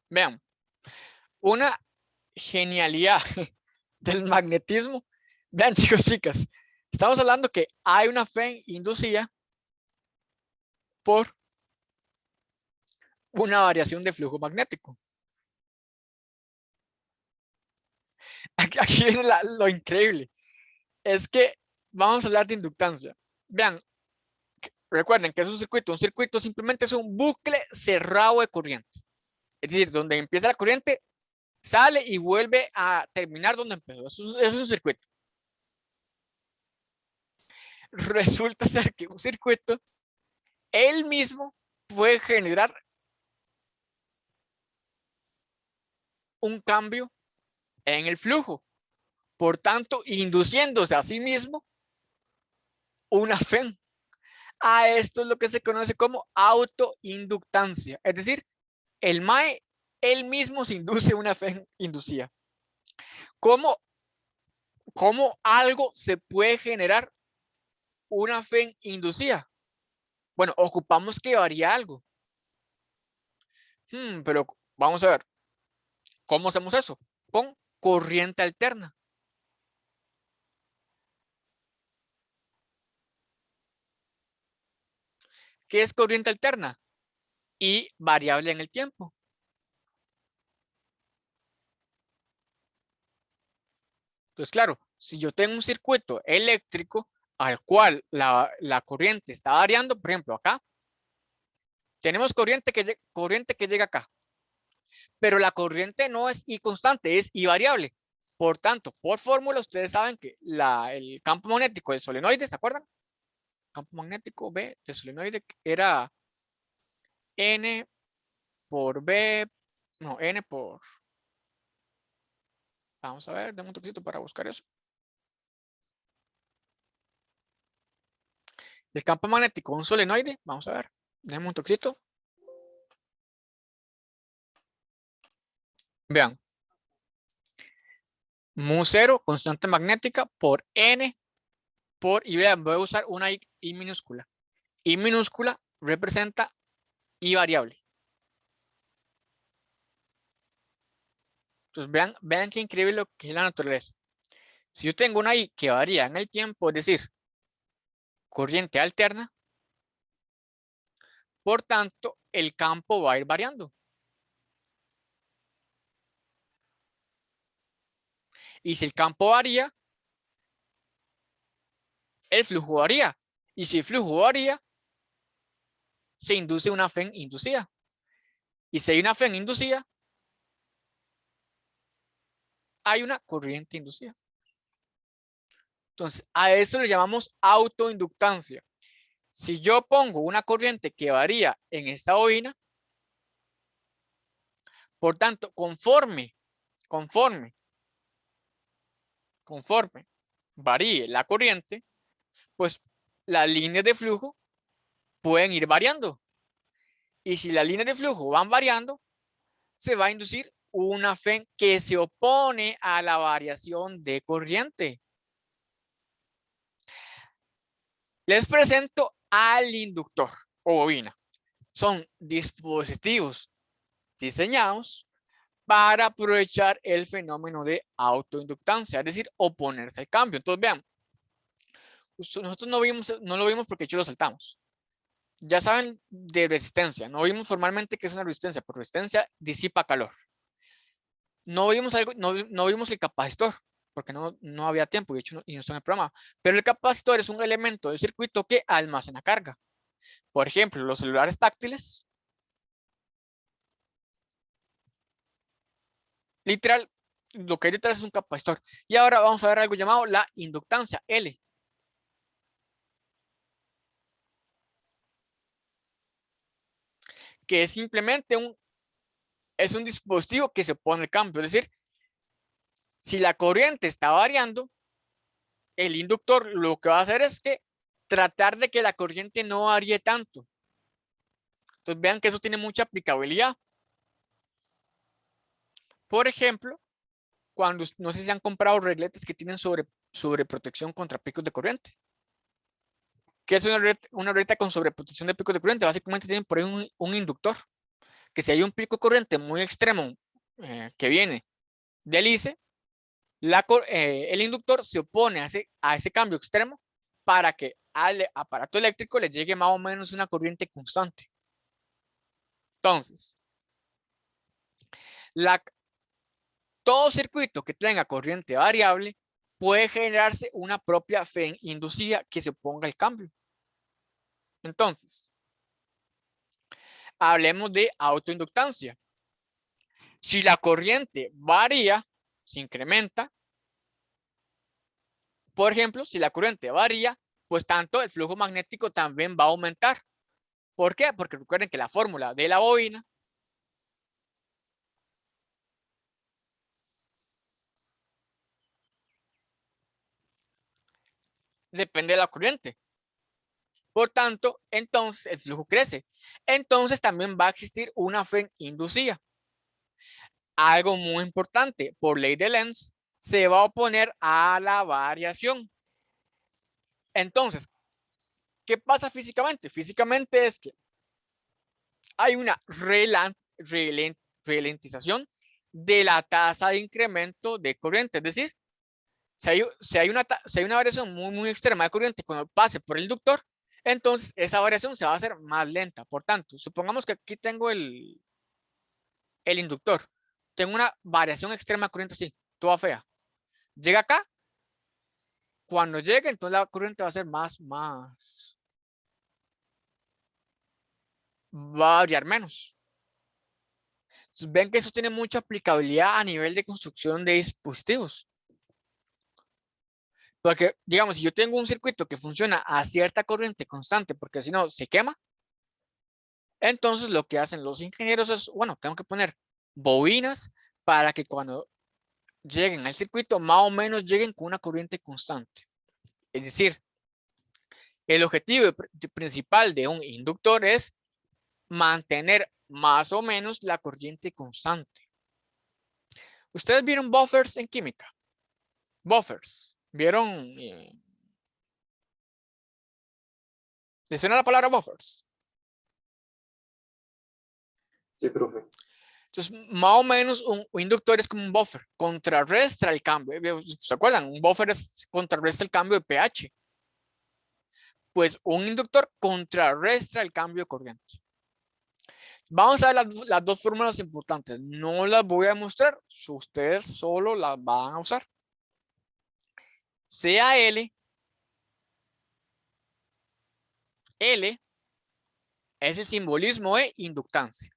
Vean, una genialidad del magnetismo. Vean, chicos, chicas, estamos hablando que hay una fe inducida por una variación de flujo magnético. Aquí viene lo increíble. Es que vamos a hablar de inductancia. Vean, recuerden que es un circuito. Un circuito simplemente es un bucle cerrado de corriente. Es decir, donde empieza la corriente, sale y vuelve a terminar donde empezó. Eso es un circuito. Resulta ser que un circuito, él mismo puede generar un cambio en el flujo. Por tanto, induciéndose a sí mismo una FEM. A esto es lo que se conoce como autoinductancia. Es decir, el MAE él mismo se induce una FEM inducida. ¿Cómo, ¿Cómo algo se puede generar una FEM inducida? Bueno, ocupamos que varía algo. Pero vamos a ver, ¿cómo hacemos eso? Con corriente alterna. ¿Qué es corriente alterna? Y variable en el tiempo. Entonces, claro, si yo tengo un circuito eléctrico al cual la corriente está variando, por ejemplo, acá, tenemos corriente que llega acá, pero la corriente no es y constante, es y variable. Por tanto, por fórmula, ustedes saben que el campo magnético del solenoide, ¿se acuerdan? Campo magnético B del solenoide era N por B, no, N por, vamos a ver, denme un toquecito para buscar eso. El campo magnético de un solenoide, vamos a ver, denme un toquecito. Vean, mu0, constante magnética, por N, y vean, voy a usar una I minúscula. I minúscula representa I variable. Entonces vean qué increíble lo que es la naturaleza. Si yo tengo una I que varía en el tiempo, es decir, corriente alterna, por tanto, el campo va a ir variando. Y si el campo varía, el flujo varía. Y si el flujo varía, se induce una FEM inducida. Y si hay una FEM inducida, hay una corriente inducida. Entonces, a eso le llamamos autoinductancia. Si yo pongo una corriente que varía en esta bobina, por tanto, conforme varíe la corriente, pues las líneas de flujo pueden ir variando. Y si las líneas de flujo van variando, se va a inducir una FEM que se opone a la variación de corriente. Les presento al inductor o bobina. Son dispositivos diseñados para aprovechar el fenómeno de autoinductancia, es decir, oponerse al cambio. Entonces, vean, nosotros no lo vimos porque hecho lo saltamos. Ya saben de resistencia, no vimos formalmente que es una resistencia, pero resistencia disipa calor. No vimos algo, no vimos el capacitor, porque no había tiempo, de hecho, y no está en el programa. Pero el capacitor es un elemento del circuito que almacena carga. Por ejemplo, los celulares táctiles, literal, lo que hay detrás es un capacitor. Y ahora vamos a ver algo llamado la inductancia, L, que es simplemente es un dispositivo que se opone al cambio. Es decir, si la corriente está variando, el inductor lo que va a hacer es que tratar de que la corriente no varíe tanto. Entonces vean que eso tiene mucha aplicabilidad. Por ejemplo, cuando no sé si han comprado regletes que tienen sobreprotección contra picos de corriente. ¿Qué es una regleta con sobreprotección de picos de corriente? Básicamente tienen por ahí un inductor que si hay un pico de corriente muy extremo que viene del ICE, el inductor se opone a ese cambio extremo para que al aparato eléctrico le llegue más o menos una corriente constante. Entonces, todo circuito que tenga corriente variable puede generarse una propia FEN inducida que se oponga al cambio. Entonces, hablemos de autoinductancia. Si la corriente varía, se incrementa. Por ejemplo, si la corriente varía, pues tanto el flujo magnético también va a aumentar. ¿Por qué? Porque recuerden que la fórmula de la bobina depende de la corriente. Por tanto, entonces el flujo crece. Entonces también va a existir una FEN inducida. Algo muy importante, por ley de Lenz, se va a oponer a la variación. Entonces, ¿qué pasa físicamente? Físicamente es que hay una ralentización de la tasa de incremento de corriente. Es decir, si hay una variación muy extrema de corriente cuando pase por el inductor, entonces esa variación se va a hacer más lenta. Por tanto, supongamos que aquí tengo el inductor. Tengo una variación extrema de corriente así, toda fea. Llega acá. Cuando llegue, entonces la corriente va a ser va a variar menos. Entonces, ven que eso tiene mucha aplicabilidad a nivel de construcción de dispositivos. Porque, digamos, si yo tengo un circuito que funciona a cierta corriente constante, porque si no se quema, entonces lo que hacen los ingenieros es, bueno, tengo que poner bobinas para que cuando lleguen al circuito, más o menos lleguen con una corriente constante. Es decir, el objetivo principal de un inductor es mantener más o menos la corriente constante. ¿Ustedes vieron buffers en química? Buffers. ¿Vieron? ¿Les suena la palabra buffers? Sí, profe. Entonces, más o menos un inductor es como un buffer, contrarresta el cambio. ¿Se acuerdan? Un buffer contrarresta el cambio de pH. Pues un inductor contrarresta el cambio de corriente. Vamos a ver las dos fórmulas importantes. No las voy a mostrar, ustedes solo las van a usar. CAL, L es el simbolismo de inductancia.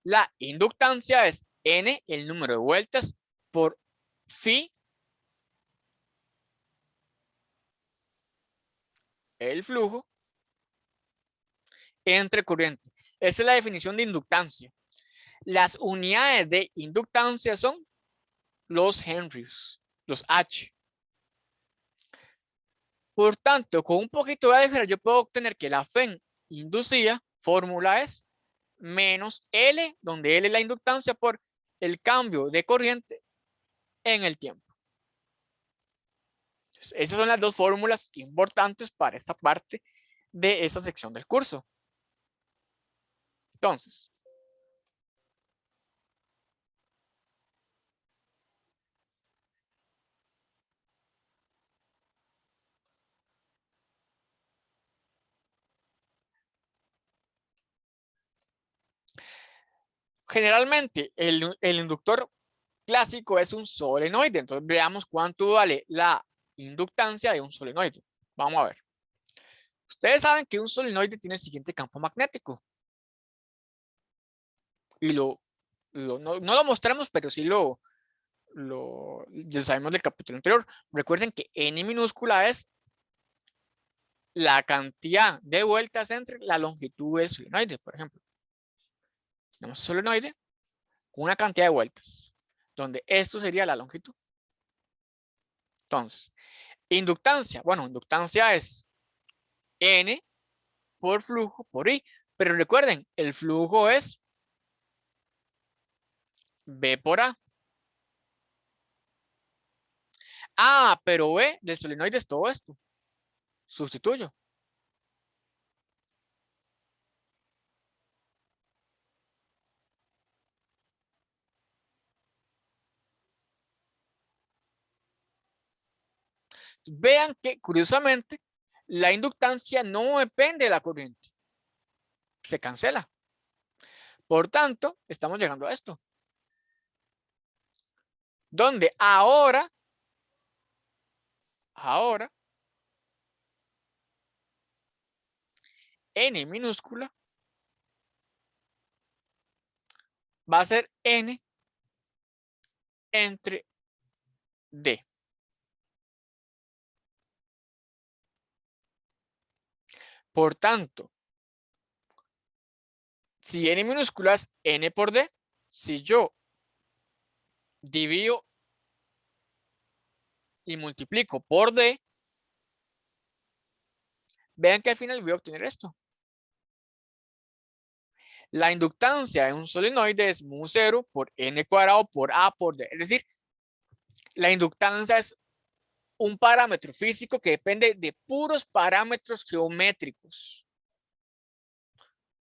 La inductancia es N, el número de vueltas, por phi, el flujo, entre corriente. Esa es la definición de inductancia. Las unidades de inductancia son los henrys, los H. Por tanto, con un poquito de álgebra yo puedo obtener que la FEN inducida, fórmula es menos L, donde L es la inductancia por el cambio de corriente en el tiempo. Entonces, esas son las dos fórmulas importantes para esta parte de esta sección del curso. Entonces, generalmente el inductor clásico es un solenoide. Entonces veamos cuánto vale la inductancia de un solenoide. Vamos a ver. Ustedes saben que un solenoide tiene el siguiente campo magnético. Y no lo mostramos, pero sí ya sabemos del capítulo anterior. Recuerden que N minúscula es la cantidad de vueltas entre la longitud del solenoide, por ejemplo. Tenemos un solenoide con una cantidad de vueltas, donde esto sería la longitud. Entonces, inductancia. Bueno, inductancia es N por flujo por I. Pero recuerden, el flujo es B por A. Ah, pero B del solenoide es todo esto. Sustituyo. Vean que, curiosamente, la inductancia no depende de la corriente. Se cancela. Por tanto, estamos llegando a esto. Donde ahora, N minúscula va a ser N entre D. Por tanto, si N minúscula es N por D, si yo divido y multiplico por D, vean que al final voy a obtener esto. La inductancia de un solenoide es mu 0 por N cuadrado por A por D. Es decir, la inductancia es un parámetro físico que depende de puros parámetros geométricos.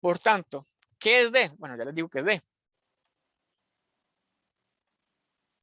Por tanto, ¿qué es D? Bueno, ya les digo que es D.